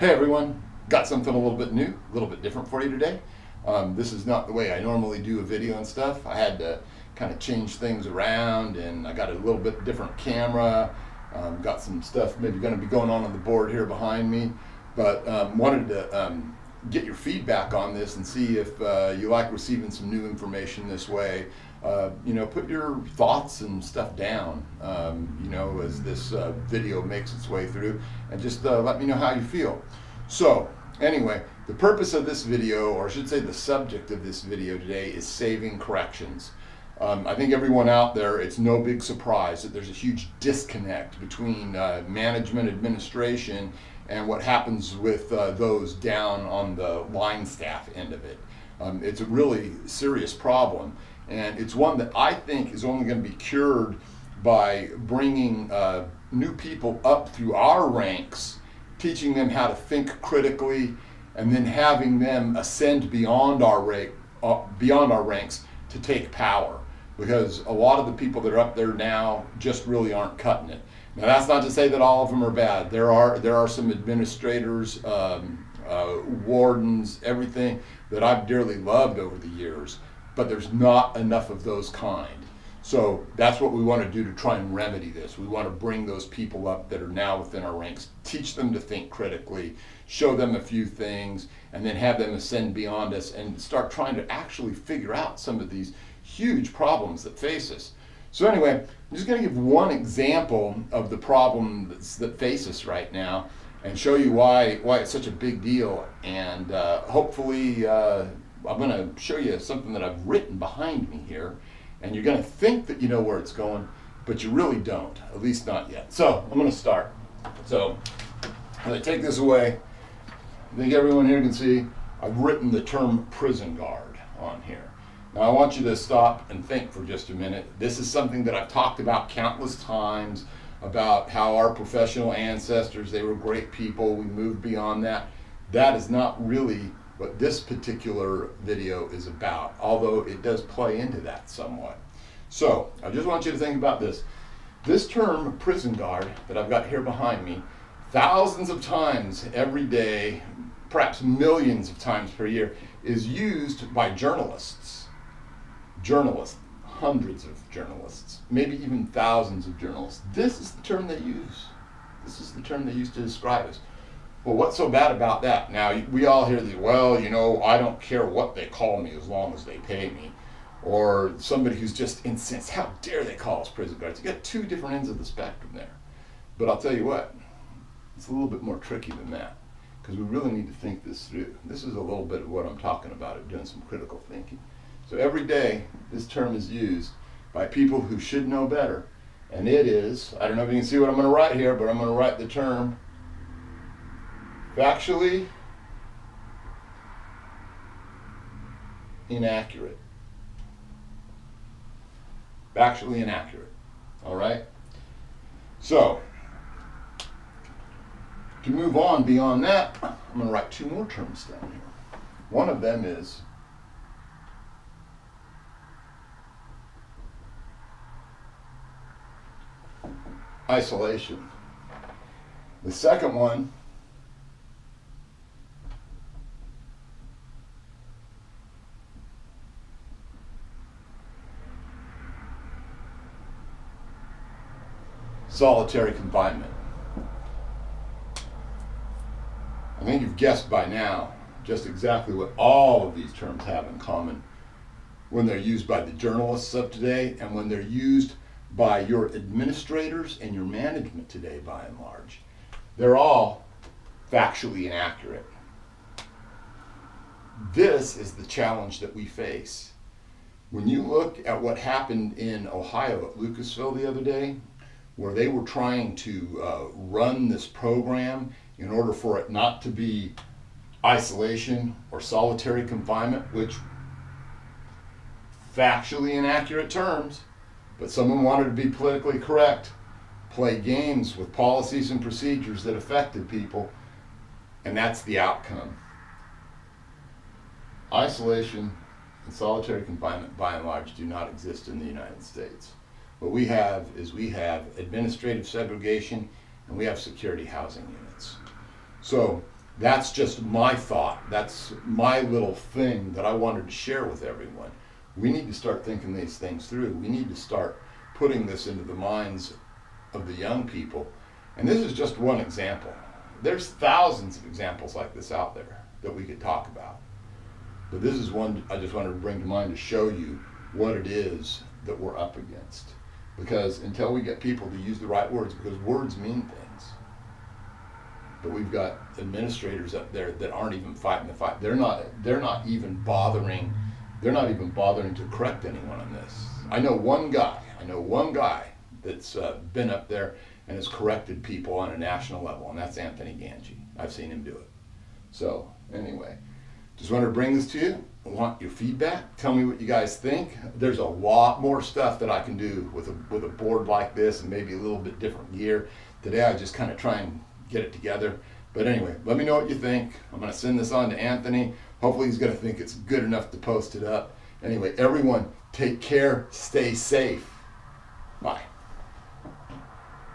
Hey everyone, got something a little bit new, a little bit different for you today. This is not the way I normally do a video and stuff. I had to kind of change things around, and I got a little bit different camera. Got some stuff maybe going to be going on the board here behind me, but wanted to get your feedback on this and see if you like receiving some new information this way. Put your thoughts and stuff down, as this video makes its way through, and just let me know how you feel. So anyway, the purpose of this video, or I should say the subject of this video today, is saving corrections. I think everyone out there, it's no big surprise that there's a huge disconnect between management, administration, and what happens with those down on the line staff end of it. It's a really serious problem, and it's one that I think is only going to be cured by bringing new people up through our ranks, teaching them how to think critically, and then having them ascend beyond our ranks to take power. Because a lot of the people that are up there now just really aren't cutting it. Now that's not to say that all of them are bad. There are some administrators, wardens, everything that I've dearly loved over the years, but there's not enough of those kind. So that's what we want to do to try and remedy this. We want to bring those people up that are now within our ranks, teach them to think critically, show them a few things, and then have them ascend beyond us and start trying to actually figure out some of these huge problems that face us. So anyway, I'm just going to give one example of the problem that face us right now and show you why it's such a big deal. And hopefully I'm going to show you something that I've written behind me here, and you're going to think that you know where it's going, but you really don't, at least not yet. So I'm going to start. So as I take this away, I think everyone here can see I've written the term prison guard on here. Now I want you to stop and think for just a minute. This is something that I've talked about countless times, about how our professional ancestors, they were great people, we moved beyond that. That is not really what this particular video is about, although it does play into that somewhat. So I just want you to think about this. This term prison guard that I've got here behind me, thousands of times every day, perhaps millions of times per year, is used by journalists. Hundreds of journalists, maybe even thousands of journalists. This is the term they use. This is the term they use to describe us. Well, what's so bad about that? Now, we all hear the, well, I don't care what they call me as long as they pay me. Or somebody who's just incensed, how dare they call us prison guards? You got two different ends of the spectrum there. But I'll tell you what, it's a little bit more tricky than that, because we really need to think this through. This is a little bit of what I'm talking about, of doing some critical thinking. So every day, this term is used by people who should know better. And it is, I don't know if you can see what I'm going to write here, but I'm going to write the term factually inaccurate. Factually inaccurate. All right? So, to move on beyond that, I'm going to write two more terms down here. One of them is isolation. The second one solitary confinement. I think you've guessed by now just exactly what all of these terms have in common when they're used by the journalists of today and when they're used by your administrators and your management today, by and large. They're all factually inaccurate. This is the challenge that we face. When you look at what happened in Ohio at Lucasville the other day, where they were trying to run this program in order for it not to be isolation or solitary confinement, which factually inaccurate terms, but someone wanted to be politically correct, play games with policies and procedures that affected people, and that's the outcome. Isolation and solitary confinement, by and large, do not exist in the United States. What we have is administrative segregation, and we have security housing units. So that's just my thought. That's my little thing that I wanted to share with everyone. We need to start thinking these things through. We need to start putting this into the minds of the young people. And this is just one example. There's thousands of examples like this out there that we could talk about. But this is one I just wanted to bring to mind to show you what it is that we're up against. Because until we get people to use the right words, because words mean things. But we've got administrators up there that aren't even fighting the fight. They're not even bothering to correct anyone on this. I know one guy that's been up there and has corrected people on a national level, and that's Anthony Ganji. I've seen him do it. So anyway, just wanted to bring this to you. I want your feedback. Tell me what you guys think. There's a lot more stuff that I can do with a board like this and maybe a little bit different gear. Today I just kind of try and get it together. But anyway, let me know what you think. I'm going to send this on to Anthony. Hopefully he's going to think it's good enough to post it up. Anyway, everyone, take care, stay safe. Bye.